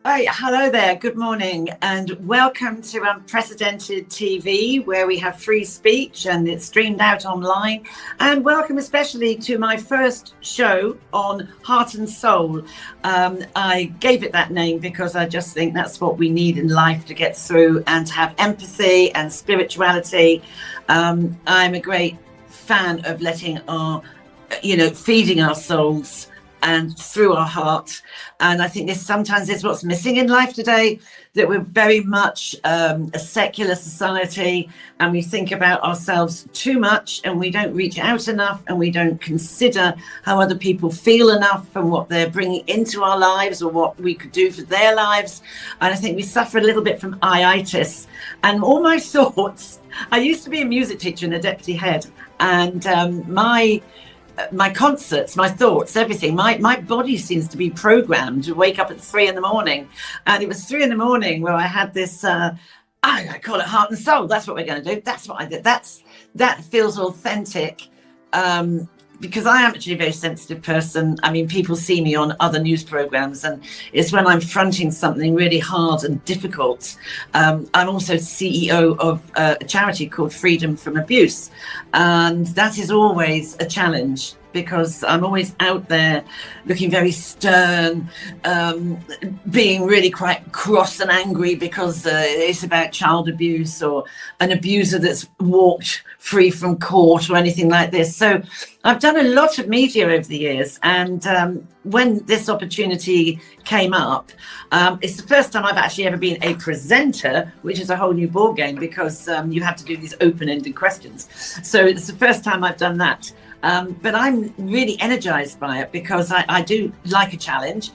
Hi, hello there. Good morning and welcome to Unprecedented TV, where we have free speech and it's streamed out online. And welcome especially to my first show on Heart and Soul. I gave it that name because I just think that's what we need in life to get through and to have empathy and spirituality. I'm a great fan of letting feeding our souls and through our heart. And I think this sometimes is what's missing in life today, that we're very much a secular society and we think about ourselves too much and we don't reach out enough and we don't consider how other people feel enough and what they're bringing into our lives or what we could do for their lives. And I think we suffer a little bit from itis. And all my thoughts, I used to be a music teacher and a deputy head, and my concerts, my thoughts, everything, my body seems to be programmed to wake up at 3 a.m. And it was 3 a.m. where I had this, I call it Heart and Soul. That's what we're going to do. That's what I did. That feels authentic. Because I am actually a very sensitive person. I mean, people see me on other news programs and it's when I'm fronting something really hard and difficult. I'm also CEO of a charity called Freedom from Abuse. And that is always a challenge because I'm always out there looking very stern, being really quite cross and angry because it's about child abuse or an abuser that's walked free from court or anything like this. So I've done a lot of media over the years, and when this opportunity came up, it's the first time I've actually ever been a presenter, which is a whole new ball game because you have to do these open-ended questions. So it's the first time I've done that. But I'm really energized by it because I do like a challenge,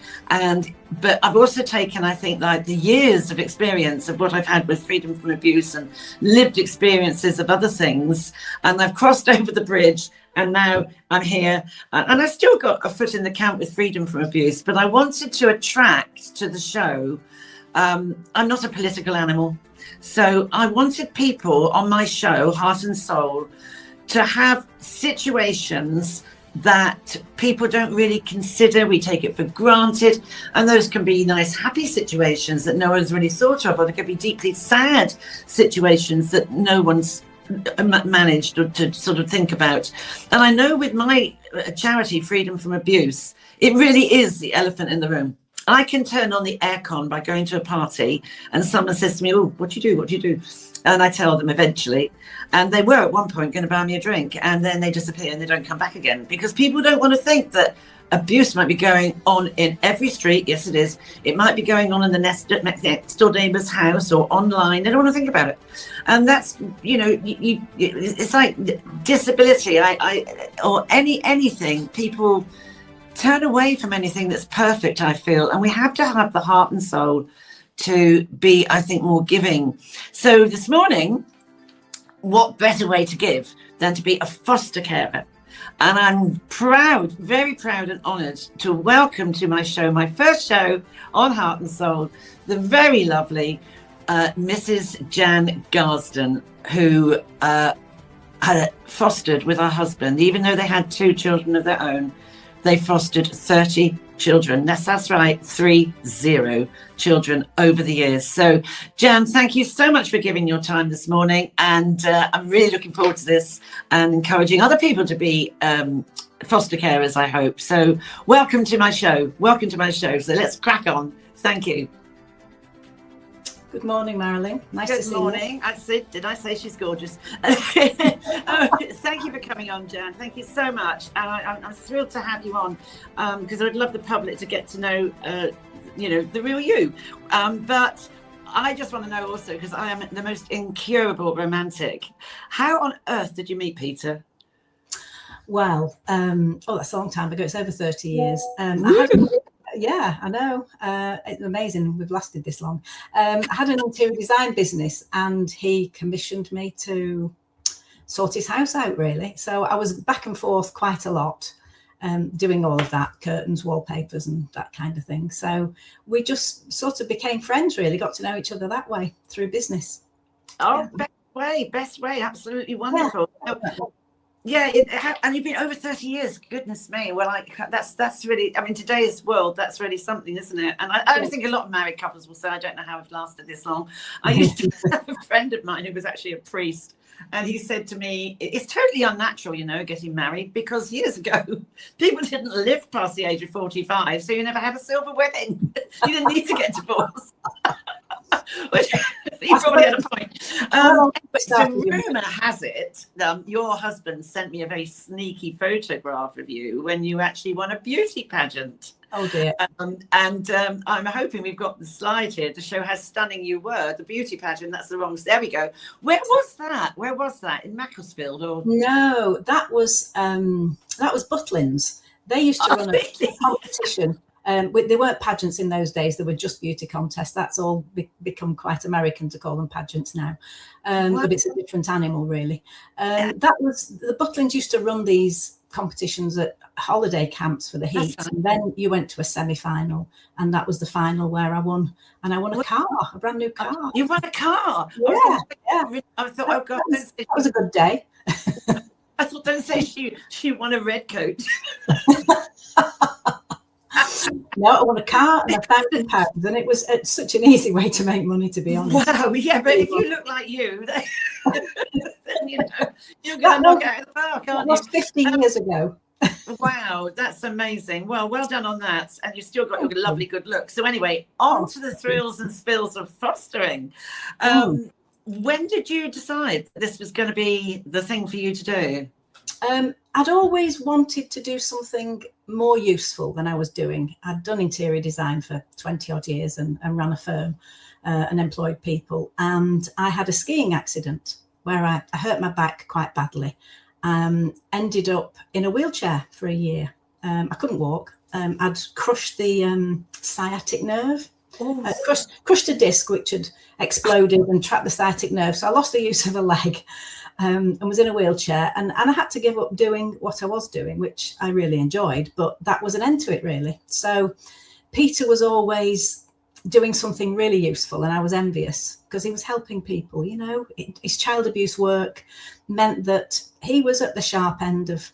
but I've also taken, I think, like the years of experience of what I've had with Freedom from Abuse and lived experiences of other things, and I've crossed over the bridge and now I'm here, and I've still got a foot in the camp with Freedom from Abuse, but I wanted to attract to the show. I'm not a political animal, so I wanted people on my show, Heart and Soul, to have situations that people don't really consider. We take it for granted, and those can be nice happy situations that no one's really thought of, or they could be deeply sad situations that no one's managed to sort of think about. And I know with my charity Freedom from Abuse, it really is the elephant in the room. I can turn on the aircon by going to a party and someone says to me, "Oh, what do you do?" And I tell them eventually, and they were at one point going to buy me a drink, and then they disappear and they don't come back again because people don't want to think that abuse might be going on in every street. Yes, it is. It might be going on in the next door neighbour's house or online. They don't want to think about it. And that's, it's like disability or anything. People turn away from anything that's perfect, I feel. And we have to have the heart and soul to be, I think, more giving. So this morning, what better way to give than to be a foster carer? And I'm proud, very proud and honoured to welcome to my show, my first show on Heart and Soul, the very lovely Mrs Jan Garsden, who had fostered with her husband. Even though they had 2 children of their own, they fostered 30 children. That's right, 30 children over the years. So, Jan, thank you so much for giving your time this morning. And I'm really looking forward to this and encouraging other people to be foster carers, I hope. So welcome to my show. Welcome to my show. So let's crack on. Thank you. Good morning, Marilyn. Nice to see you. Good morning. Did I say she's gorgeous? Thank you for coming on, Jan. Thank you so much. And I'm thrilled to have you on because I would love the public to get to know, the real you. But I just want to know also, because I am the most incurable romantic. How on earth did you meet Peter? Well, that's a long time ago. It's over 30 years. Yeah, I know. It's amazing we've lasted this long. I had an interior design business and he commissioned me to sort his house out, really. So I was back and forth quite a lot, doing all of that, curtains, wallpapers and that kind of thing. So we just sort of became friends, really, got to know each other that way through business. Oh, yeah. Best way, absolutely wonderful. Yeah. Yeah, and you've been over 30 years. Goodness me. Well, that's really, I mean, today's world, that's really something, isn't it? And I think a lot of married couples will say, I don't know how I've lasted this long. I used to have a friend of mine who was actually a priest, and he said to me, it's totally unnatural, you know, getting married, because years ago, people didn't live past the age of 45, so you never had a silver wedding. You didn't need to get divorced. Which he probably had a point. So rumour has it, your husband sent me a very sneaky photograph of you when you actually won a beauty pageant. Oh dear. I'm hoping we've got the slide here to show how stunning you were. The beauty pageant, that's the wrong, there we go. Where was that? Where was that? In Macclesfield? Or no, that was Butlins. They used to run a competition. They weren't pageants in those days. They were just beauty contests. That's all become quite American to call them pageants now. But it's a different animal, really. That was, the Butlins used to run these competitions at holiday camps for the heat. And then you went to a semi-final, and that was the final where I won. And I won a car, a brand new car. You won a car? Yeah. I thought, oh God. That was a good day. I thought, don't say she won a red coat. No, I won a car and £1,000, and it was such an easy way to make money, to be honest. Wow, yeah, but if you look like you, then you know, you're going to knock out of the park, aren't you? That was 15 years ago. Wow, that's amazing. Well done on that. And you've still got your lovely good look. So anyway, on to the thrills and spills of fostering. When did you decide that this was going to be the thing for you to do? I'd always wanted to do something more useful than I was doing. I'd done interior design for 20 odd years and ran a firm and employed people. And I had a skiing accident where I hurt my back quite badly. Ended up in a wheelchair for a year. I couldn't walk. I'd crushed the sciatic nerve. Crushed a disc which had exploded and trapped the sciatic nerve. So I lost the use of a leg. And was in a wheelchair, and I had to give up doing what I was doing, which I really enjoyed, but that was an end to it, really. So Peter was always doing something really useful, and I was envious because he was helping people. You know, his child abuse work meant that he was at the sharp end of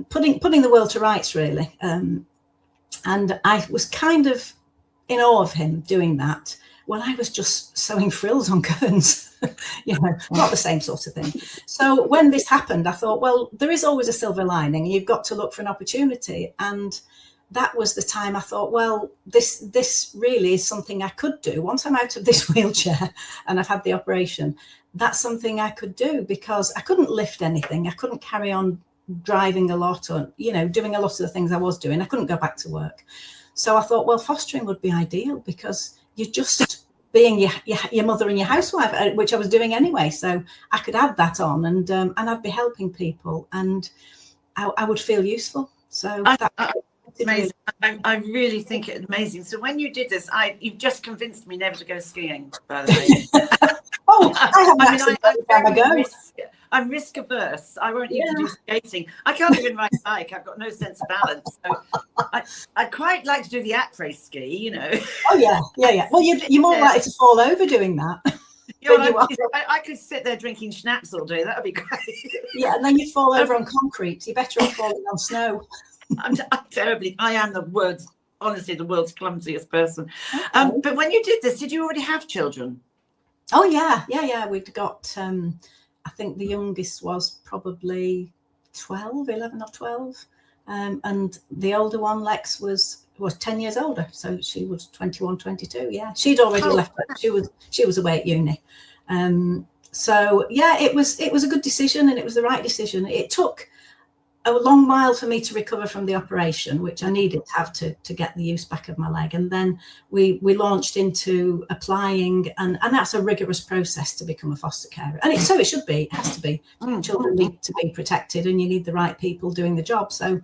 putting the world to rights, really. And I was kind of in awe of him doing that when I was just sewing frills on curtains. You know, not the same sort of thing. So when this happened, I thought, well, there is always a silver lining. You've got to look for an opportunity. And that was the time I thought, well, this really is something I could do. Once I'm out of this wheelchair and I've had the operation, that's something I could do, because I couldn't lift anything. I couldn't carry on driving a lot, or, you know, doing a lot of the things I was doing. I couldn't go back to work. So I thought, well, fostering would be ideal, because you're just being your mother and your housewife, which I was doing anyway. So I could add that on, and I'd be helping people, and I would feel useful. So it's amazing. I really think it's amazing. So when you did this, you've just convinced me never to go skiing, by the way. I'm risk averse. I won't even do skating. I can't even ride a bike. I've got no sense of balance. So I'd quite like to do the après ski, you know. Oh yeah. Well, you're more likely to fall over doing that. I could sit there drinking schnapps all day. That would be great. Yeah, and then you fall over on concrete. You're better off falling on snow. I'm terribly. I am the world's clumsiest person. Okay. But when you did this, did you already have children? Oh yeah. We'd got. I think the youngest was probably 11 or 12. And the older one, Lex, was 10 years older. So she was 21, 22. Yeah, she'd already left. She was away at uni. So yeah, it was a good decision, and it was the right decision. It took a long while for me to recover from the operation, which I needed to have to get the use back of my leg. And then we launched into applying, and that's a rigorous process to become a foster carer. And so it should be, it has to be. Children need to be protected, and you need the right people doing the job. So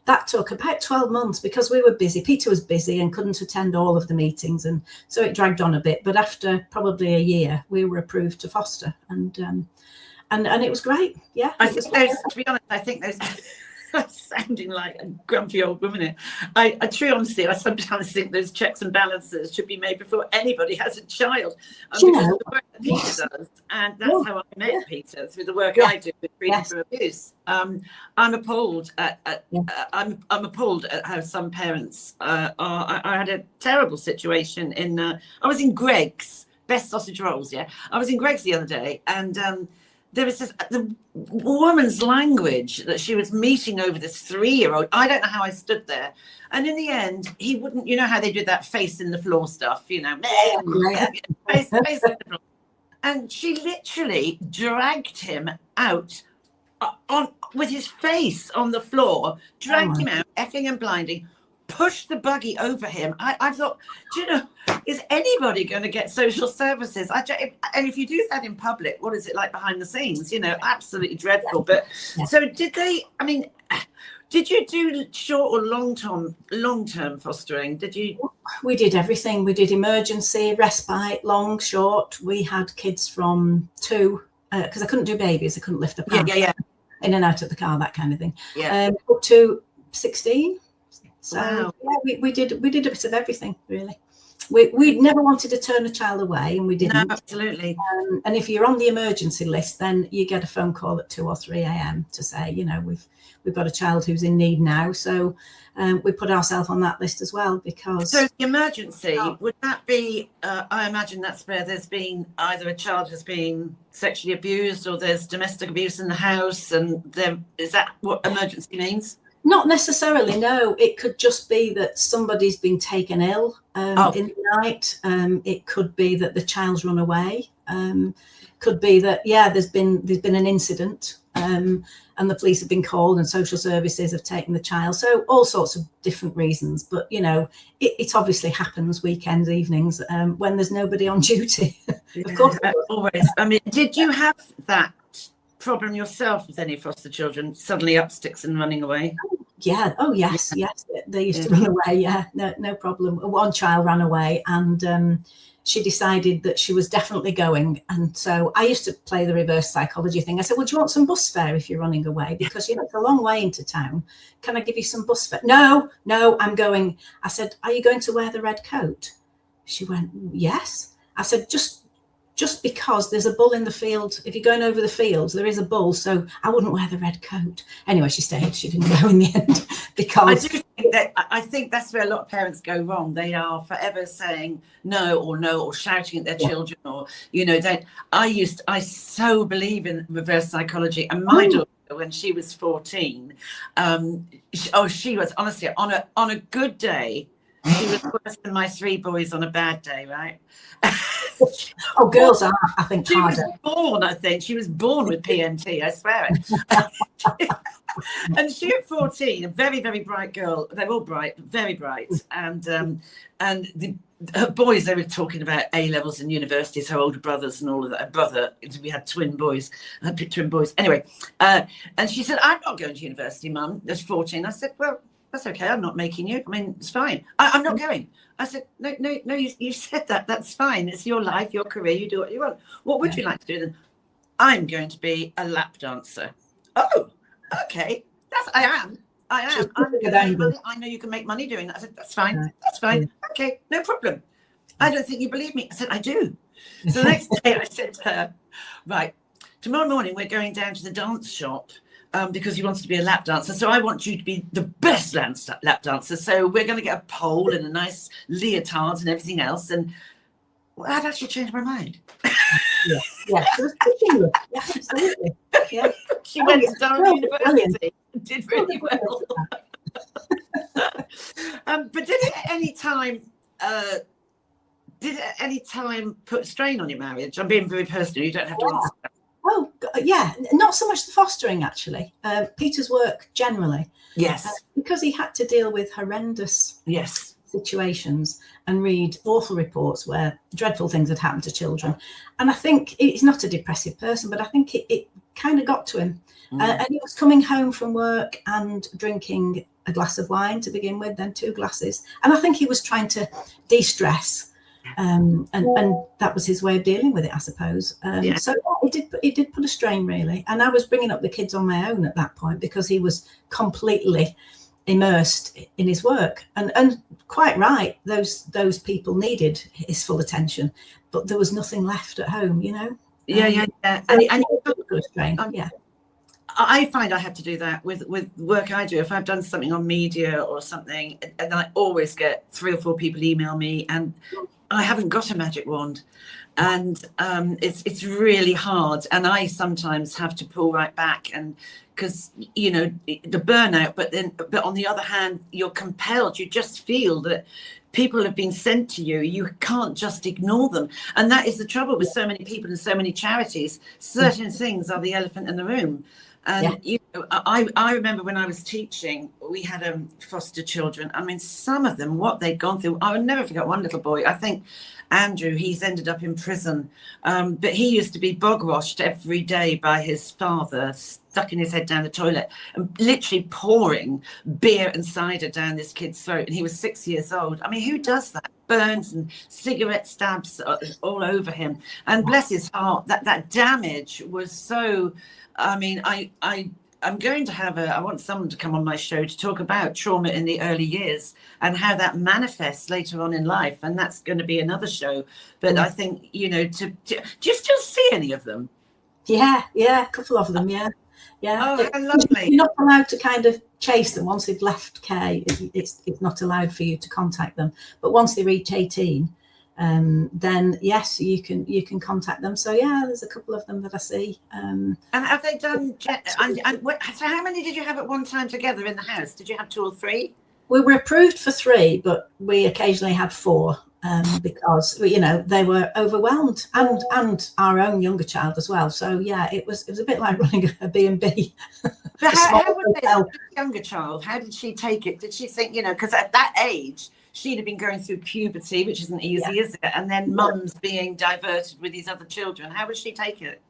that took about 12 months because we were busy. Peter was busy and couldn't attend all of the meetings. And so it dragged on a bit. But after probably a year, we were approved to foster. And it was great. Yeah. To be honest, I think those sounding like a grumpy old woman here. I truly honestly, I sometimes think those checks and balances should be made before anybody has a child. Because the work that Peter does, and that's how I met Peter, through the work I do with freedom from abuse. I'm appalled at I'm appalled at how some parents are. I had a terrible situation in I was in Greg's, best sausage rolls, I was in Greg's the other day, and there was the woman's language that she was meeting over this 3-year-old. I don't know how I stood there. And in the end, he wouldn't, you know how they do that face in the floor stuff, face in the floor. And she literally dragged him out with his face on the floor, dragged him out, effing and blinding, pushed the buggy over him. I thought, do you know, is anybody going to get social services? And if you do that in public, what is it like behind the scenes? You know, absolutely dreadful. But so did they, I mean, did you do short or long-term fostering? Did you? We did everything. We did emergency, respite, long, short. We had kids from 2, because I couldn't do babies. I couldn't lift a pan. In and out of the car, that kind of thing. Up to 16. So we did a bit of everything, really. We never wanted to turn a child away, and we didn't. No, absolutely. And if you're on the emergency list, then you get a phone call at 2 or 3 a.m. to say, you know, we've got a child who's in need now. So we put ourselves on that list as well, because. So the emergency, would that be? I imagine that's where there's been either a child has been sexually abused or there's domestic abuse in the house, and is that what emergency means? Not necessarily, no. It could just be that somebody's been taken ill in the night. It could be that the child's run away. Could be that, there's been an incident, and the police have been called and social services have taken the child. So all sorts of different reasons. But, you know, it obviously happens weekends, evenings, when there's nobody on duty. Of course. Always. I mean, did you have that problem yourself with any foster children, suddenly up sticks and running away? Yes, they used to run away. No problem. One child ran away, and she decided that she was definitely going. And so I used to play the reverse psychology thing. I said, well, do you want some bus fare if you're running away? Because, you know, it's a long way into town. Can I give you some bus fare? No, I'm going. I said, are you going to wear the red coat? She went, yes. I said, just because there's a bull in the field, if you're going over the fields, there is a bull, so I wouldn't wear the red coat. Anyway, she stayed. She didn't go in the end, because I think that's where a lot of parents go wrong. They are forever saying no, or shouting at their children, or, you know, I so believe in reverse psychology. And my daughter, when she was 14, she was honestly on a good day, she was worse than my 3 boys on a bad day, right? Girls are, I think, harder. She was born with PMT, I swear it. And she at 14, a very, very bright girl. They're all bright, very bright. And her boys, they were talking about A levels and universities, her older brothers and all of that. Her brother, we had twin boys. Anyway, and she said, I'm not going to university, Mum. There's 14. I said, well, that's okay. I'm not making you. I mean, it's fine. I'm not going. I said, no, you said that. That's fine. It's your life, your career. You do what you want. What would you like to do then? I'm going to be a lap dancer. Oh, okay. I am. I'm going to make money. I know you can make money doing that. I said, that's fine. That's fine. Okay, no problem. I don't think you believe me. I said, I do. So the next day I said to her, right, tomorrow morning we're going down to the dance shop. Because you wanted to be a lap dancer. So I want you to be the best lap dancer. So we're going to get a pole and a nice leotard and everything else. And I've actually changed my mind. Yeah, absolutely. Yeah. She went to Durham University and did really well. But did it at any time put strain on your marriage? I'm being very personal. You don't have to answer that. Oh, yeah, not so much the fostering, actually. Peter's work generally. Yes. Because he had to deal with horrendous situations and read awful reports where dreadful things had happened to children. And I think he's not a depressive person, but I think it kind of got to him. And he was coming home from work and drinking a glass of wine to begin with, then 2 glasses. And I think he was trying to de-stress. And that was his way of dealing with it, I suppose. So it did put a strain, really. And I was bringing up the kids on my own at that point because he was completely immersed in his work, and quite right, those people needed his full attention, but there was nothing left at home, you know. And put a strain. I find I have to do that with work I do. If I've done something on media or something, and I always get 3 or 4 people email me, and I haven't got a magic wand, and it's really hard. And I sometimes have to pull right back, and because you know the burnout. But on the other hand, you're compelled. You just feel that people have been sent to you. You can't just ignore them, and that is the trouble with so many people and so many charities. Certain things are the elephant in the room. And you know, I remember when I was teaching, we had foster children. I mean, some of them, what they'd gone through. I will never forget one little boy. I think Andrew, he's ended up in prison. But he used to be bog washed every day by his father, stucking his head down the toilet and literally pouring beer and cider down this kid's throat. And he was 6 years old. I mean, who does that? Burns and cigarette stabs all over him. And bless his heart, that damage was so... I mean, I'm going to I want someone to come on my show to talk about trauma in the early years and how that manifests later on in life. And that's going to be another show. But I think, you know, do you still see any of them? Yeah, a couple of them, yeah. Oh, how lovely. You're not allowed to kind of chase them once they've left care. It's not allowed for you to contact them. But once they reach 18, then yes, you can contact them. So yeah, there's a couple of them that I see. And have they done? So how many did you have at one time together in the house? Did you have 2 or 3? We were approved for 3, but we occasionally had 4 because you know they were overwhelmed, and our own younger child as well. So yeah, it was a bit like running a B&B. But how would the younger child? How did she take it? Did she think, you know, because at that age, she'd have been going through puberty, which isn't easy, is it? And then mum's being diverted with these other children. How would she take it?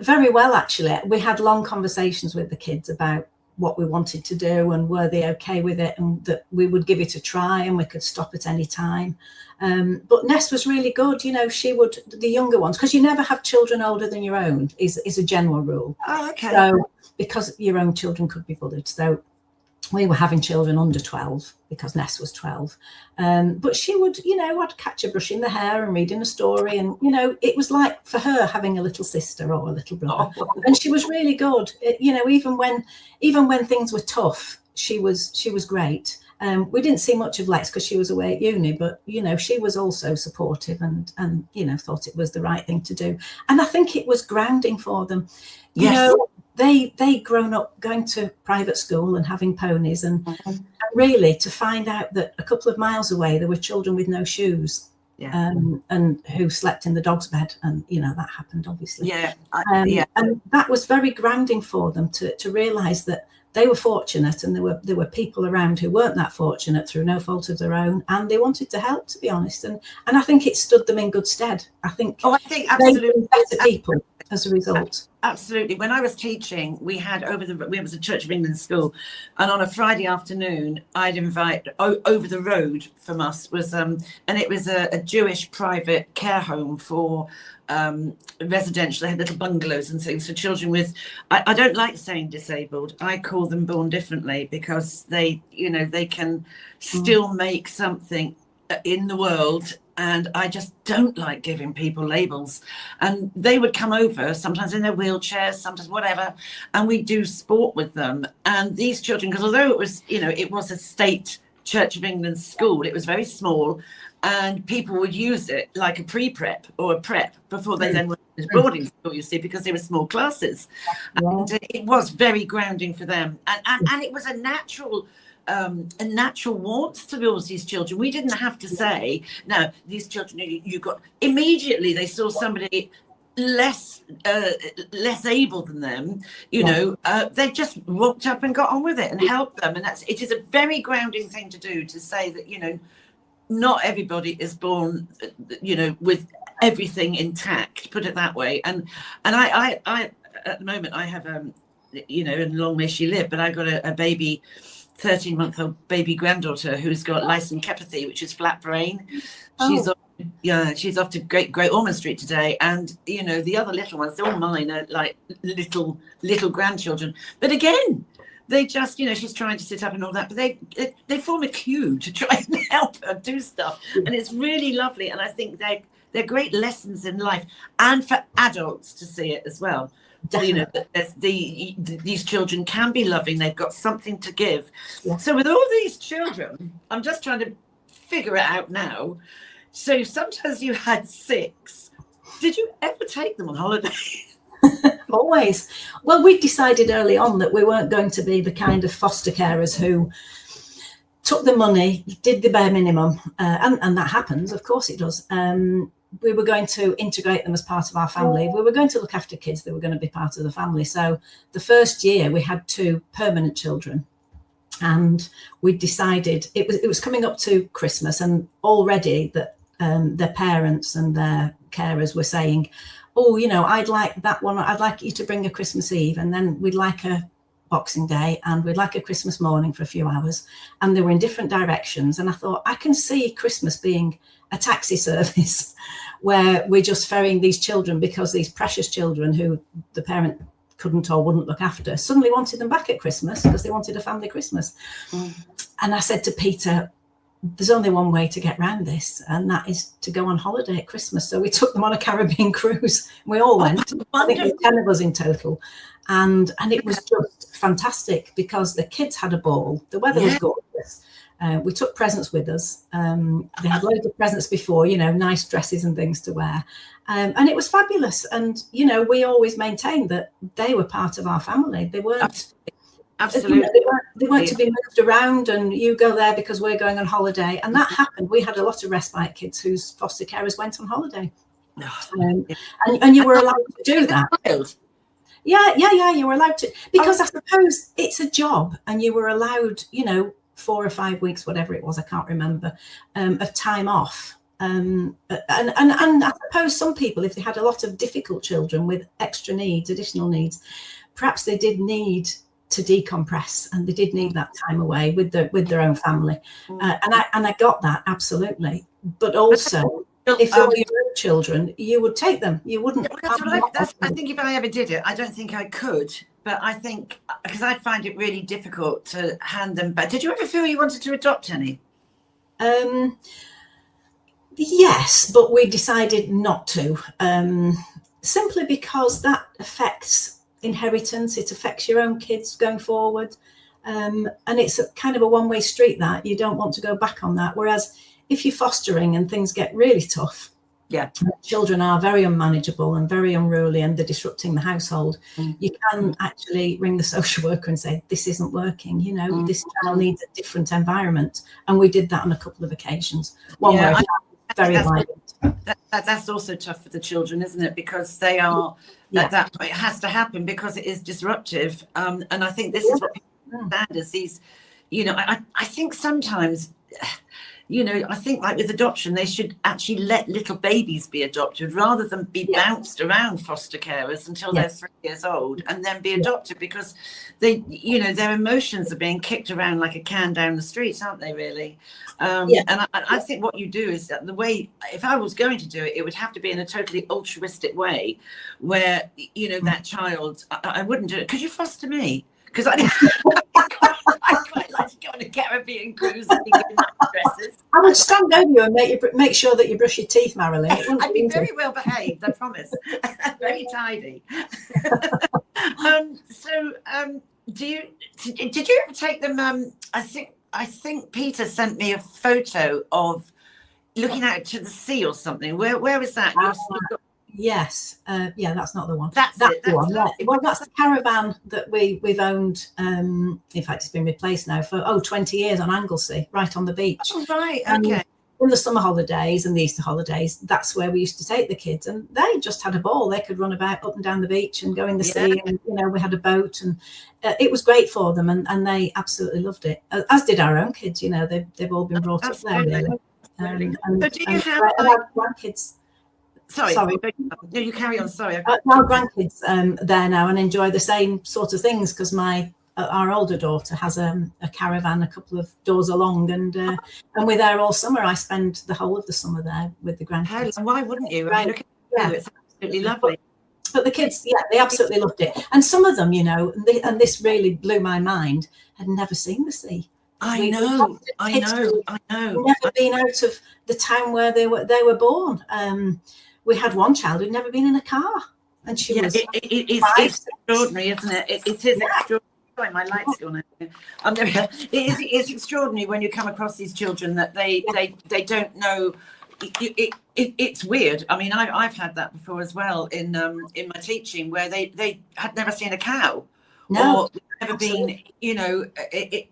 Very well, actually. We had long conversations with the kids about what we wanted to do and were they okay with it, and that we would give it a try and we could stop at any time. But Ness was really good. You know, she would, the younger ones, because you never have children older than your own is a general rule. Oh, okay. So because your own children could be bullied. So we were having children under 12 because Ness was 12. But she would, you know, I'd catch her brushing the hair and reading a story. And, you know, it was like for her having a little sister or a little brother. Oh. And she was really good. You know, even when things were tough, she was great. We didn't see much of Lex because she was away at uni, but, you know, she was also supportive and, you know, thought it was the right thing to do. And I think it was grounding for them. You know, they grown up going to private school and having ponies and really to find out that a couple of miles away there were children with no shoes and who slept in the dog's bed, and you know that happened obviously. And that was very grounding for them to realize that they were fortunate, and there were people around who weren't that fortunate through no fault of their own, and they wanted to help, to be honest. And I think it stood them in good stead. I think absolutely better people as a result. Absolutely. When I was teaching, we was a Church of England school, and on a Friday afternoon, I'd invite over the road from us was and it was a Jewish private care home for residential. They had little bungalows and things for children with, I don't like saying disabled. I call them born differently, because they, you know, they can still make something in the world. And I just don't like giving people labels. And they would come over, sometimes in their wheelchairs, sometimes whatever, and we'd do sport with them. And these children, because although it was, you know, it was a state Church of England school, it was very small, and people would use it like a pre-prep or a prep before they then went to boarding school, you see, because they were small classes. And it was very grounding for them. And it was a natural warmth towards these children. We didn't have to say, no, these children, you got, immediately they saw somebody less able than them, you know, they just walked up and got on with it and helped them. And it is a very grounding thing to do, to say that, you know, not everybody is born, you know, with everything intact, put it that way. And I at the moment I have you know, and long may she live, but I got a baby, 13-month-old baby granddaughter who's got lysencepathy, which is flat brain. She's on Yeah, she's off to Great Ormond Street today, and you know the other little ones, they're all mine, are like little grandchildren. But again, they just, you know, she's trying to sit up and all that, but they form a queue to try and help her do stuff, and it's really lovely. And I think they're great lessons in life, and for adults to see it as well. Definitely. You know, these children can be loving. They've got something to give. Yeah. So with all these children, I'm just trying to figure it out now. So sometimes you had 6. Did you ever take them on holiday? Always. Well, we decided early on that we weren't going to be the kind of foster carers who took the money, did the bare minimum, and that happens, of course it does. We were going to integrate them as part of our family. We were going to look after kids that were going to be part of the family. So the first year we had 2 permanent children, and we decided it was coming up to Christmas, and already that their parents and their carers were saying, oh, you know, I'd like that one. I'd like you to bring a Christmas Eve, and then we'd like a Boxing Day, and we'd like a Christmas morning for a few hours. And they were in different directions. And I thought, I can see Christmas being a taxi service where we're just ferrying these children, because these precious children who the parent couldn't or wouldn't look after suddenly wanted them back at Christmas because they wanted a family Christmas. And I said to Peter, there's only one way to get around this, and that is to go on holiday at Christmas. So we took them on a Caribbean cruise. We all went. I think there were 10 of us in total. And it was just fantastic because the kids had a ball. The weather was gorgeous. We took presents with us. They had loads of presents before, you know, nice dresses and things to wear. And it was fabulous. And, you know, we always maintained that they were part of our family. They weren't. Absolutely. They weren't to be moved around and you go there because we're going on holiday. And that happened. We had a lot of respite kids whose foster carers went on holiday. And you were allowed to do that. Yeah, you were allowed to. Because I suppose it's a job, and you were allowed, you know, 4 or 5 weeks, whatever it was, I can't remember, of time off. And I suppose some people, if they had a lot of difficult children with extra needs, additional needs, perhaps they did need to decompress, and they did need that time away with their own family. And I got that, absolutely. But also, if they were your own children, you would take them. You wouldn't. I think if I ever did it, I don't think I could. But I think, because I find it really difficult to hand them back. Did you ever feel you wanted to adopt any? Yes, but we decided not to. Simply because that affects inheritance. It affects your own kids going forward. And it's a kind of a one-way street that you don't want to go back on that. Whereas if you're fostering and things get really tough, children are very unmanageable and very unruly, and they're disrupting the household, you can actually ring the social worker and say, this isn't working, you know, this child needs a different environment. And we did that on a couple of occasions. Very violent. That's also tough for the children, isn't it? Because they are, that it has to happen because it is disruptive. And I think this is what people understand as these, you know, I think sometimes, you know, I think like with adoption, they should actually let little babies be adopted rather than be bounced around foster carers until they're 3 years old and then be adopted, because they, you know, their emotions are being kicked around like a can down the street, aren't they, really? And I think what you do is that the way, if I was going to do it, it would have to be in a totally altruistic way where, you know, that child, I wouldn't do it. Could you foster me? Because I quite like to go on a Caribbean cruise and be given dresses. I would stand over you and make sure that you brush your teeth, Marilyn. I'd be very well behaved, I promise. Very tidy. Did you ever take them? I think Peter sent me a photo of looking out to the sea or something. Where was that? Yes, that's not the one. That's the one. Well, that's the caravan that we've owned. In fact, it's been replaced now for 20 years on Anglesey, right on the beach. Oh, right, okay. In the summer holidays and the Easter holidays, that's where we used to take the kids, and they just had a ball. They could run about up and down the beach and go in the sea, and you know, we had a boat, and it was great for them, and they absolutely loved it. As did our own kids. You know, they've all been brought up there, really. So do you have grandkids? Sorry. No, you carry on. Sorry. Our grandkids there now and enjoy the same sort of things, because my our older daughter has a caravan a couple of doors along, and we're there all summer. I spend the whole of the summer there with the grandkids. Why wouldn't you? Right. I mean, look at you. It's absolutely lovely. But the kids, yeah, they absolutely loved it. And some of them, you know, and this really blew my mind, had never seen the sea. I know. Never been out of the town where they were born. We had one child who'd never been in a car, and she was. It's extraordinary, isn't it? It is extraordinary. Sorry, my light's gone out. It is extraordinary when you come across these children that they don't know. It's weird. I mean, I've had that before as well in my teaching, where they had never seen a cow. No, or never been, you know,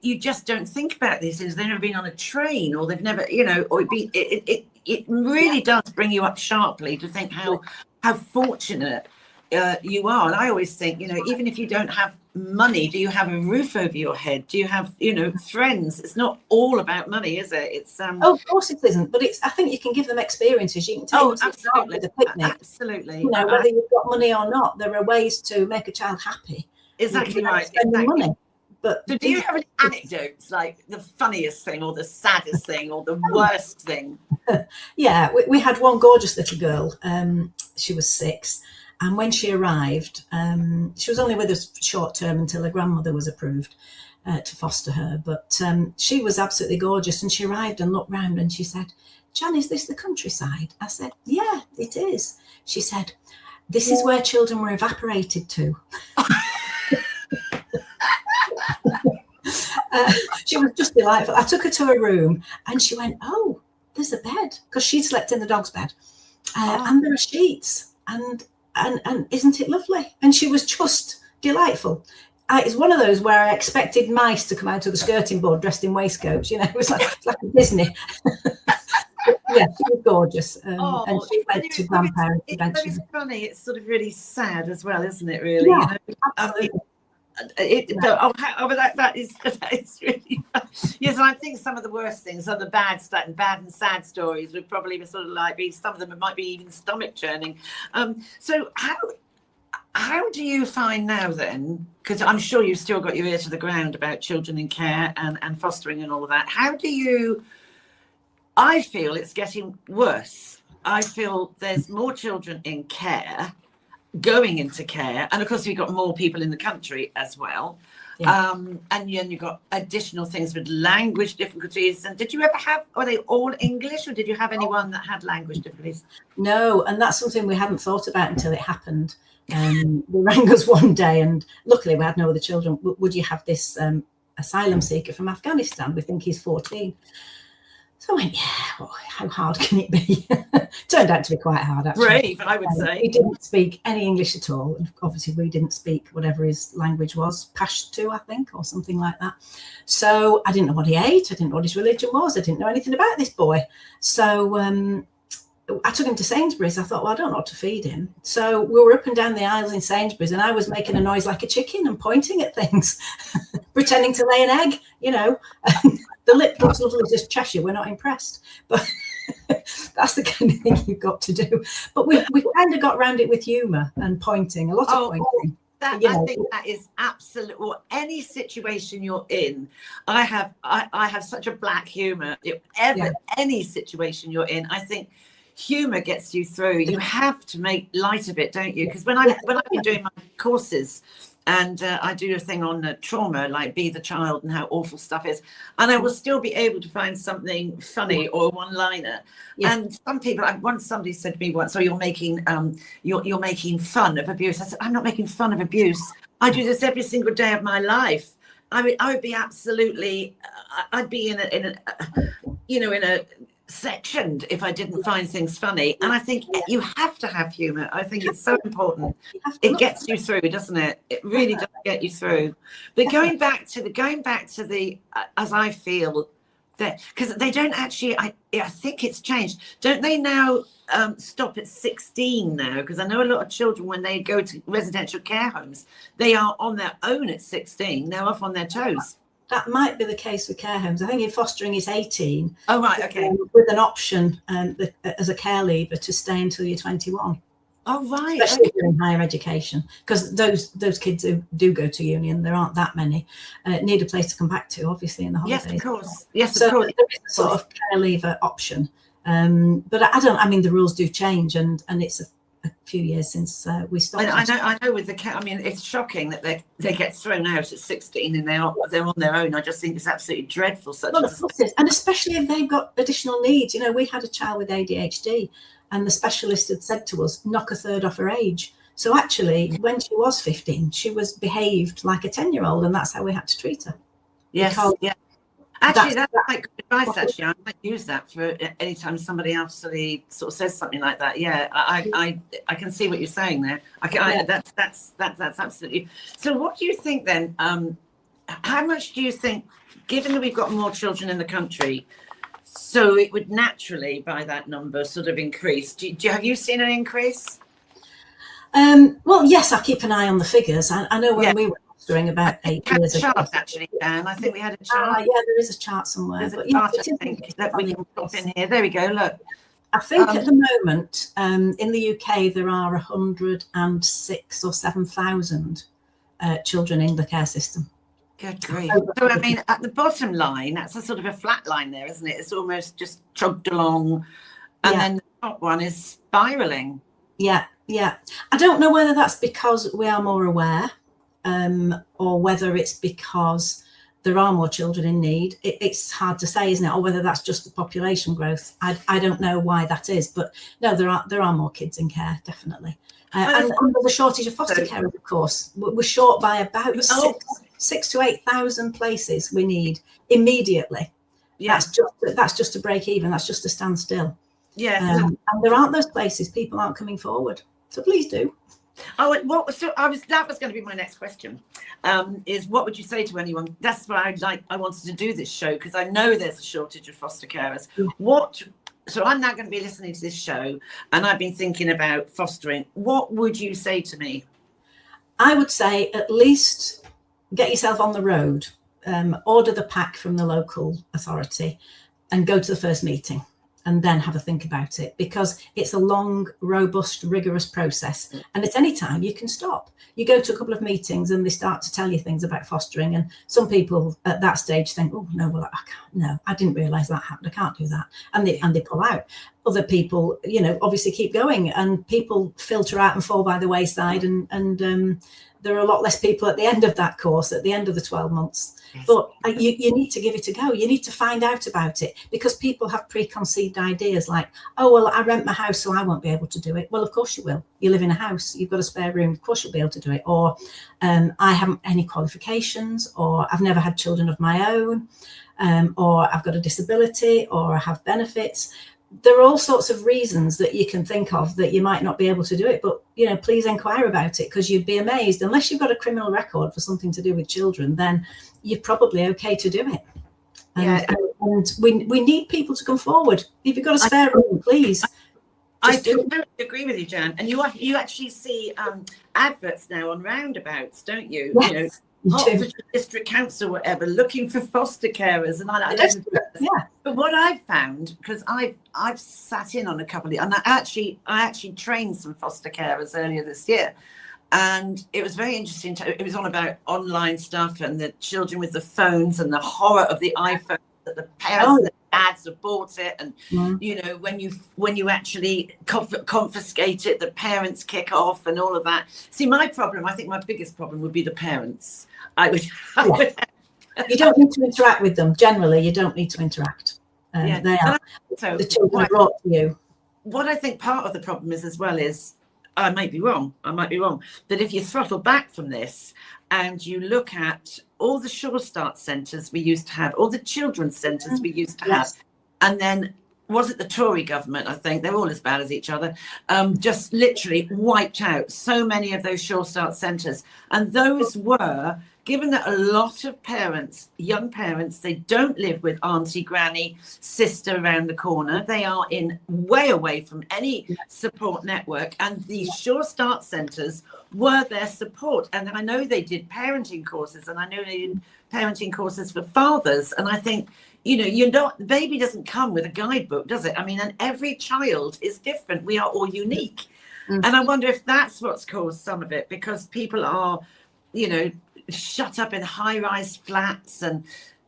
you just don't think about these things. They've never been on a train, or they've never, you know, or it really does bring you up sharply to think how fortunate you are. And I always think, you know, even if you don't have money, do you have a roof over your head? Do you have, you know, friends? It's not all about money, is it? It's oh, of course it isn't. But I think you can give them experiences. You can take them to the picnic. Absolutely. You know, whether you've got money or not, there are ways to make a child happy. Exactly right. Spending money. But so do you have any anecdotes, like the funniest thing or the saddest thing or the worst thing? Yeah, we had one gorgeous little girl. She was 6. And when she arrived, she was only with us short term until her grandmother was approved to foster her. But she was absolutely gorgeous. And she arrived and looked round and she said, "Jan, is this the countryside?" I said, "Yeah, it is." She said, "This is where children were evaporated to." She was just delightful. I took her to her room and she went, "Oh, there's a bed," because she'd slept in the dog's bed, and there are sheets, and isn't it lovely? And she was just delightful. It's one of those where I expected mice to come out of the skirting board dressed in waistcoats. You know, it was like a Disney. Yeah, she was gorgeous, and she went to grandparents eventually. It's funny. It's sort of really sad as well, isn't it? Really, yeah, you know? absolutely. That is really fun. Yes, and I think some of the worst things are the bad and sad stories would probably be sort of like some of them might be even stomach churning. So how do you find now then, because I'm sure you've still got your ear to the ground about children in care and fostering and all of that, I feel it's getting worse. I feel there's more children in care, going into care, and of course we've got more people in the country as well. And then you've got additional things with language difficulties. And did you ever were they all English, or did you have anyone that had language difficulties? No, and that's something we hadn't thought about until it happened. They rang us one day, and luckily we had no other children. Would you have this asylum seeker from Afghanistan? We think he's 14. So I went, yeah, well, how hard can it be? Turned out to be quite hard, actually. Brave, I would say. He didn't speak any English at all. And obviously, we didn't speak whatever his language was, Pashto, I think, or something like that. So I didn't know what he ate. I didn't know what his religion was. I didn't know anything about this boy. So I took him to Sainsbury's. I thought, well, I don't know what to feed him. So we were up and down the aisles in Sainsbury's, and I was making a noise like a chicken and pointing at things, pretending to lay an egg, you know. The lip looks lovely as Cheshire. We're not impressed, but that's the kind of thing you've got to do. But we kind of got around it with humour and pointing, a lot of pointing. I think that is absolute. Or any situation you're in, I have such a black humour. Any situation you're in, I think humour gets you through. You have to make light of it, don't you? Because when I've been doing my courses, and I do a thing on trauma, like Be the Child and how awful stuff is, and I will still be able to find something funny or a one-liner. And some people, somebody said to me once, "Oh, you're making fun of abuse." I said, "I'm not making fun of abuse. I do this every single day of my life." I would be absolutely, I'd be in a sectioned if I didn't find things funny. And I think you have to have humour. I think it's so important. It gets you through, doesn't it? It really does get you through. But going back to the as I feel that, because they don't actually, I think it's changed, don't they now stop at 16 now? Because I know a lot of children, when they go to residential care homes, they are on their own at 16. They're off on their toes. That might be the case with care homes. I think in fostering is 18. Oh, right, okay. With an option as a care leaver to stay until you're 21. Oh, right. Especially in higher education, because those kids who do go to uni, and there aren't that many, need a place to come back to, obviously, in the holidays. Yes, of course. Yes, so of course. There is a sort of care leaver option. But I mean, the rules do change, and it's a few years since we stopped. I know with the I mean, it's shocking that they get thrown out at 16 and they're on their own. I just think it's absolutely dreadful. And especially if they've got additional needs. You know, we had a child with ADHD, and the specialist had said to us, knock a third off her age. So actually, when she was 15, she was behaved like a 10-year-old, and that's how we had to treat her. Yes, yeah. Actually, that's quite good advice. Actually, I might use that for any time somebody actually sort of says something like that. Yeah, I can see what you're saying there. That's absolutely. So, what do you think then? How much do you think, given that we've got more children in the country, so it would naturally, by that number, sort of increase? Have you seen an increase? Well, yes, I keep an eye on the figures. I know when we were fostering about 8 years ago. Actually, Dan, I think we had a chart. Yeah, there is a chart somewhere. There's a chart, I think, that we can pop in here. There we go. Look, I think at the moment in the UK there are 106 or 7,000 children in the care system. Good grief. So, I mean, at the bottom line, that's a sort of a flat line there, isn't it? It's almost just chugged along. And then the top one is spiralling. Yeah. I don't know whether that's because we are more aware or whether it's because there are more children in need. It's hard to say, isn't it? Or whether that's just the population growth. I don't know why that is. But no, there are more kids in care, definitely. And the shortage of foster care, of course. We're short by about 6,000 to 8,000 places we need immediately. Yeah. That's just a break even. That's just a standstill. Yeah. And there aren't those places. People aren't coming forward. So please do. Oh, that was going to be my next question. Is what would you say to anyone? That's why I wanted to do this show, because I know there's a shortage of foster carers. So I'm now going to be listening to this show, and I've been thinking about fostering. What would you say to me? I would say at least get yourself on the road, order the pack from the local authority, and go to the first meeting, and then have a think about it, because it's a long, robust, rigorous process. And at any time you can stop. You go to a couple of meetings and they start to tell you things about fostering. And some people at that stage think, oh, no, well, I can't. No, I didn't realise that happened. I can't do that. And they pull out. Other people, obviously keep going, and people filter out and fall by the wayside. And there are a lot less people at the end of that course, at the end of the 12 months. But you need to give it a go. You need to find out about it, because people have preconceived ideas like, oh, well, I rent my house, so I won't be able to do it. Well, of course you will. You live in a house. You've got a spare room. Of course you'll be able to do it. Or I haven't any qualifications, or I've never had children of my own, or I've got a disability, or I have benefits. There are all sorts of reasons that you can think of that you might not be able to do it, but please inquire about it, because you'd be amazed. Unless you've got a criminal record for something to do with children, then you're probably okay to do it. And we need people to come forward. If you've got a spare room, please. I totally agree with you, Jan. And you actually see adverts now on roundabouts, don't you? Yes. Hertfordshire District Council, whatever, looking for foster carers, But what I've found, because I've sat in on a couple of, and I actually trained some foster carers earlier this year, and it was very interesting. It was on about online stuff and the children with the phones and the horror of the iPhone, that the parents and the dads have bought it, and when you actually confiscate it, the parents kick off and all of that. See, I think my biggest problem would be the parents. You don't need to interact with them. Generally, you don't need to interact. They are the children are brought to you. What I think part of the problem is as well is, I might be wrong, that if you throttle back from this and you look at all the Sure Start centres we used to have, all the children's centres we used to have, and then was it the Tory government? I think they're all as bad as each other. Just literally wiped out so many of those Sure Start centres, and those were, given that a lot of parents, young parents, they don't live with auntie, granny, sister around the corner. They are way away from any support network. And these Sure Start centres were their support. And I know they did parenting courses, and I know they did parenting courses for fathers. And I think, the baby doesn't come with a guidebook, does it? I mean, and every child is different. We are all unique. And I wonder if that's what's caused some of it, because people are, you know, shut up in high-rise flats, and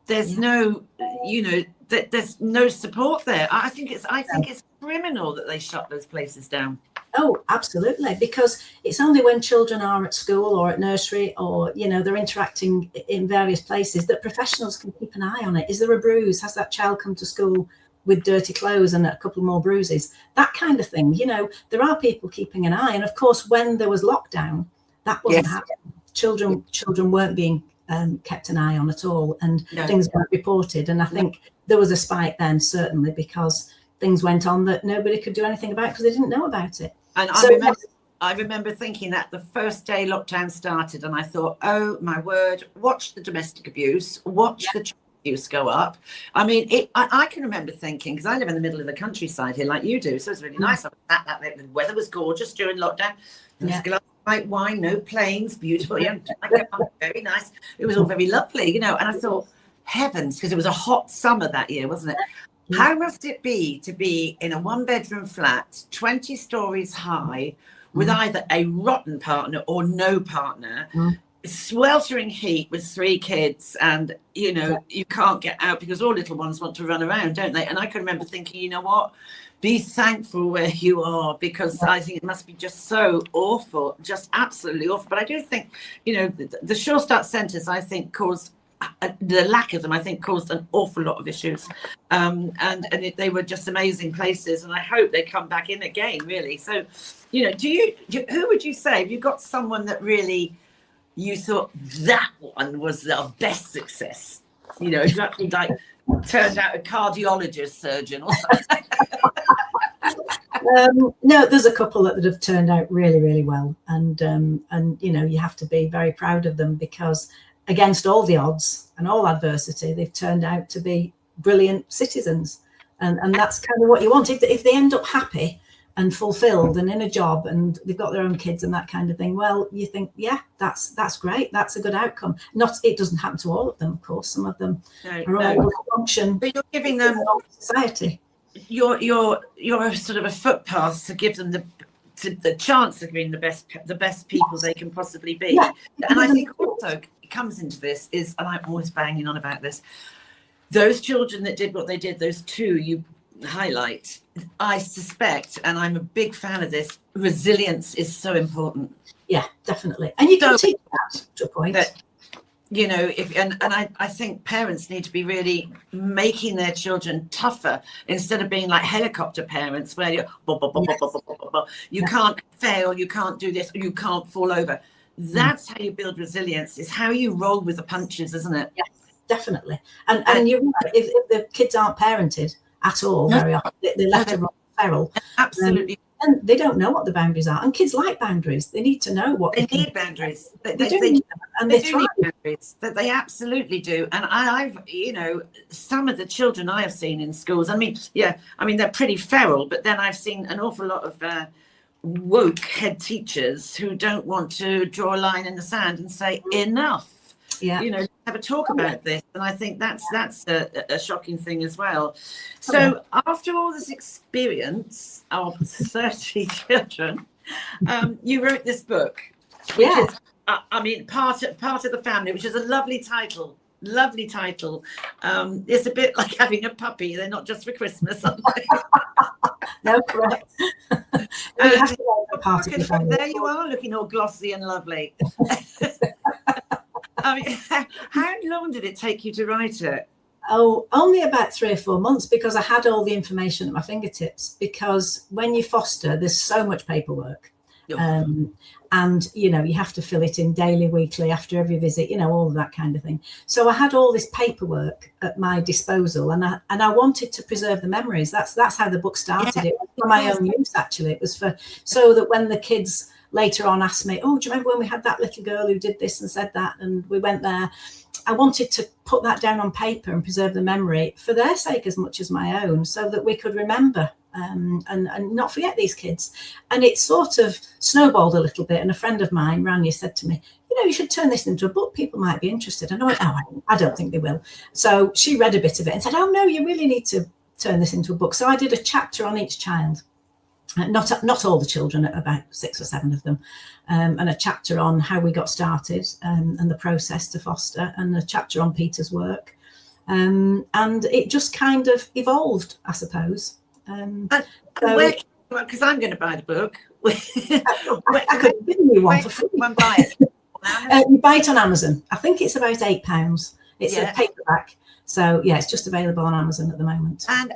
there's no, you know, there's no support there. I think it's criminal that they shut those places down. Oh, absolutely, because it's only when children are at school or at nursery, or, you know, they're interacting in various places, that professionals can keep an eye on it. Is there a bruise? Has that child come to school with dirty clothes and a couple more bruises? That kind of thing. You know, there are people keeping an eye. And of course, when there was lockdown, that wasn't happening. Children weren't being kept an eye on at all, and things weren't reported. And I think there was a spike then, certainly, because things went on that nobody could do anything about because they didn't know about it. And I remember thinking that the first day lockdown started, and I thought, oh my word, watch the domestic abuse, watch the child abuse go up. I mean, I can remember thinking, because I live in the middle of the countryside here like you do, so it's really nice. The weather was gorgeous during lockdown. There was a glass of white wine, no planes, beautiful, very nice. It was all very lovely, you know. And I thought, heavens, because it was a hot summer that year, wasn't it? How must it be to be in a one-bedroom flat, 20 stories high, with either a rotten partner or no partner, sweltering heat with 3 kids, and, you know, you can't get out because all little ones want to run around, don't they? And I can remember thinking, you know what? Be thankful where you are, because I think it must be just so awful, just absolutely awful. But I do think, you know, the Sure Start centres, I think, caused the lack of them, I think, caused an awful lot of issues, and they were just amazing places, and I hope they come back in again, really. So, you know, who would you say, have you got someone that really you thought that one was the best success, you know, exactly, like turned out a cardiologist, surgeon or something? No, there's a couple that have turned out really, really well, and you know, you have to be very proud of them, because against all the odds and all adversity, they've turned out to be brilliant citizens. And that's kind of what you want. If they end up happy and fulfilled and in a job and they've got their own kids and that kind of thing, well, you think, yeah, that's great. That's a good outcome. It doesn't happen to all of them, of course. Some of them are all able to function. But you're giving them society. You're sort of a footpath to give them the chance of being the best people they can possibly be. Yeah. And I think also comes into this is, and I'm always banging on about this, those children that did what they did, those 2 you highlight, I suspect, and I'm a big fan of this, resilience is so important. Yeah, definitely. And you can teach that to a point. That, you know, I think parents need to be really making their children tougher, instead of being like helicopter parents where you can't fail, you can't do this, you can't fall over. That's how you build resilience, is how you roll with the punches, isn't it? Yes, definitely. And you're right, if the kids aren't parented at all, very often, they're left to run feral. Absolutely. And they don't know what the boundaries are. And kids like boundaries. They need to know what they need. Boundaries. They do need boundaries. That they absolutely do. And I've, you know, some of the children I have seen in schools, I mean, they're pretty feral, but then I've seen an awful lot of woke head teachers who don't want to draw a line in the sand and say enough. Yeah, you know, have a talk about this, and I think that's a shocking thing as well. So after all this experience of 30 children, you wrote this book, which is, I mean, part of the family, which is a lovely title. It's a bit like having a puppy. They're not just for Christmas, are they? No, correct. There you are, looking all glossy and lovely. I mean, how long did it take you to write it? Oh, only about 3 or 4 months, because I had all the information at my fingertips. Because when you foster, there's so much paperwork. And, you know, you have to fill it in daily, weekly, after every visit, you know, all of that kind of thing. So I had all this paperwork at my disposal, and I wanted to preserve the memories. That's how the book started. It was for my own use, actually. It was so that when the kids later on asked me, oh, do you remember when we had that little girl who did this and said that, and we went there? I wanted to put that down on paper and preserve the memory for their sake as much as my own, so that we could remember and not forget these kids. And it sort of snowballed a little bit. And a friend of mine, Rania, said to me, you know, you should turn this into a book. People might be interested. And I went, I don't think they will. So she read a bit of it and said, oh, no, you really need to turn this into a book. So I did a chapter on each child. not all the children, about 6 or 7 of them, and a chapter on how we got started and the process to foster, and a chapter on Peter's work, and it just kind of evolved, I suppose. Because I'm going to buy the book. I could give you one for free. Buy it. You buy it on Amazon. I think it's about £8. It's a paperback, so yeah, it's just available on Amazon at the moment. And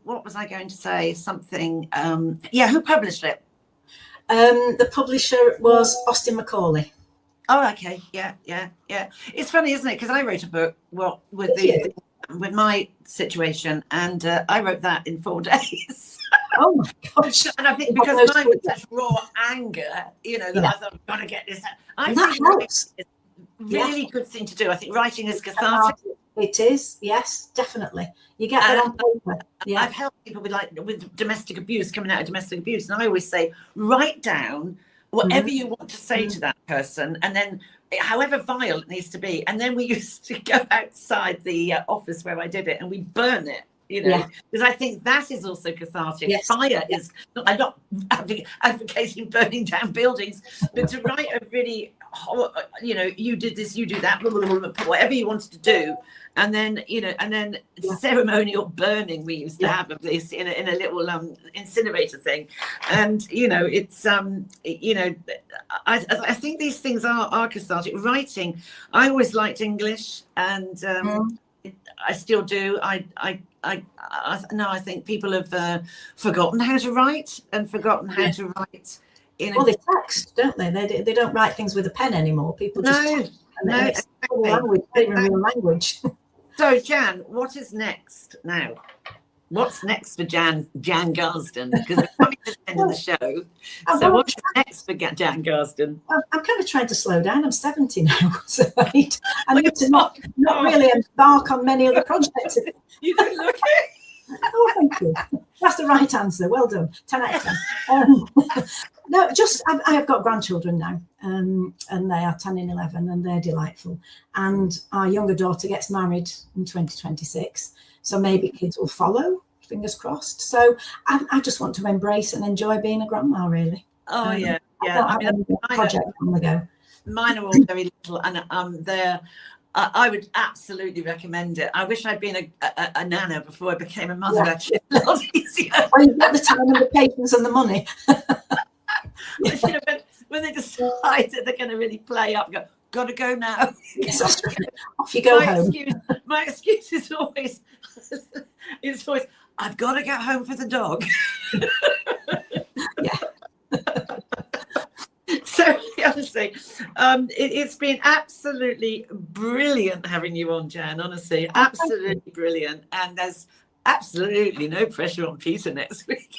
what was I going to say? Something. Who published it? The publisher was Austin Macaulay. Oh, okay. Yeah. It's funny, isn't it? Because I wrote a book with my situation, and I wrote that in 4 days. Oh my gosh! And I think because mine was such raw anger, that I thought, I've got to get this out. I think it's a really good thing to do. I think writing is cathartic. It is, yes, definitely. You get that on paper. Yeah. I've helped people with domestic abuse, coming out of domestic abuse, and I always say, write down whatever you want to say to that person, and then however vile it needs to be, and then we used to go outside the office where I did it and we burn it, because I think that is also cathartic. Yes. Fire is, I'm not advocating burning down buildings, but to write a really, you did this, you do that, whatever you wanted to do, and then ceremonial burning we used to have of this in a little incinerator thing, and it's I think these things are cathartic. Writing, I always liked English, and I still do. I think people have forgotten how to write and forgotten how to write. They text, don't they? They don't write things with a pen anymore. People just text. Exactly. Language, real language. So, Jan, what is next now? What's next for Jan Garsden? Because we're coming to the end of the show. So what's next for Jan Garsden? I'm kind of trying to slow down. I'm 70 now, so I need to not really embark on many other projects. You don't look it. Oh, thank you. That's the right answer. Well done. 10 out of 10. No, just I have got grandchildren now, and they are 10 and 11, and they're delightful. And our younger daughter gets married in 2026, so maybe kids will follow. Fingers crossed. So I just want to embrace and enjoy being a grandma, really. Oh yeah. I don't have a project on the go. Mine are all very little, and they're. I would absolutely recommend it. I wish I'd been a nana before I became a mother. Yeah. Actually, a lot easier. Well, you've got the time and the patience and the money. When they decide that they're going to really play up, got to go now. Yes, off you go home. My excuse is always, I've got to get home for the dog. Yeah. So honestly, it's been absolutely brilliant having you on, Jan. Honestly, absolutely brilliant. And there's absolutely no pressure on Peter next week.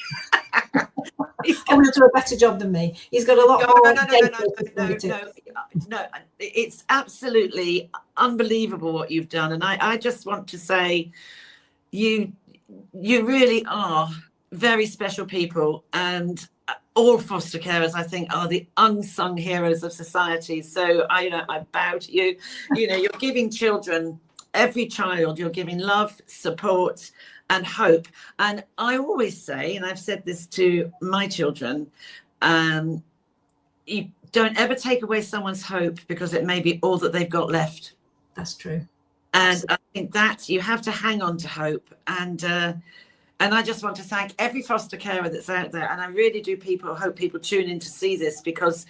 He's going to do a better job than me. He's got a lot more. No. It's absolutely unbelievable what you've done, and I just want to say, you really are very special people, and all foster carers, I think, are the unsung heroes of society. So I bow to you. You're giving children, every child, you're giving love, support, and hope. And I always say, and I've said this to my children, you don't ever take away someone's hope, because it may be all that they've got left. That's true. And absolutely. I think that you have to hang on to hope. And I just want to thank every foster carer that's out there. And I really do hope people tune in to see this, because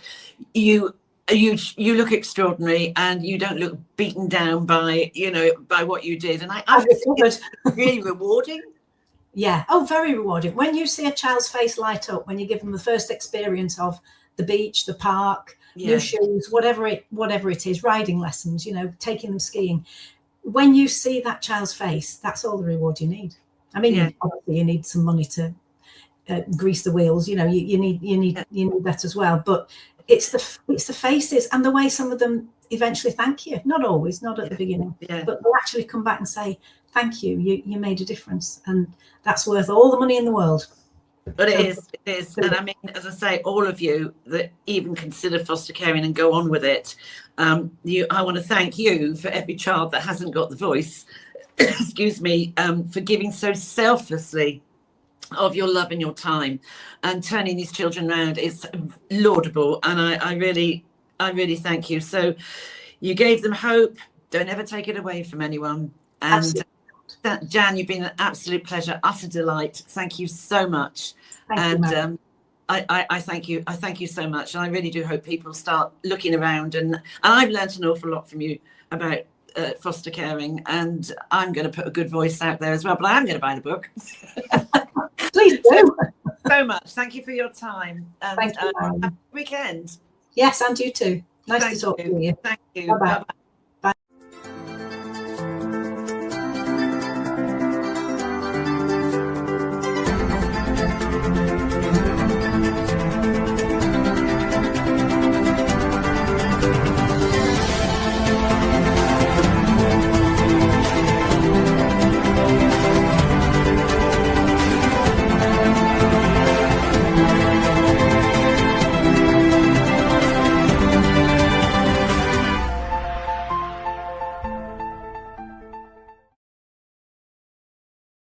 you look extraordinary, and you don't look beaten down by what you did. And I think it's really rewarding. Yeah. Oh, very rewarding. When you see a child's face light up, when you give them the first experience of the beach, the park, new shoes, whatever it is, riding lessons, taking them skiing. When you see that child's face, that's all the reward you need. I mean, obviously you need some money to grease the wheels. You need that as well. But it's the faces and the way some of them eventually thank you. Not always, not at the beginning, but they'll actually come back and say, "Thank you. You made a difference," and that's worth all the money in the world. But it is, and I mean, as I say, all of you that even consider foster caring and go on with it, I want to thank you for every child that hasn't got the voice. Excuse me, for giving so selflessly of your love and your time, and turning these children around is laudable, and I really thank you. So you gave them hope. Don't ever take it away from anyone. And Jan, you've been an absolute pleasure, utter delight. Thank you so much. Thank you, I thank you. I thank you so much. And I really do hope people start looking around. And I've learnt an awful lot from you about foster caring, and I'm going to put a good voice out there as well. But I am going to buy the book. Please do. So much. Thank you for your time. And thank you. have a good weekend. Yes, and you too. Nice to talk to you. Thank you. Bye-bye. Bye-bye.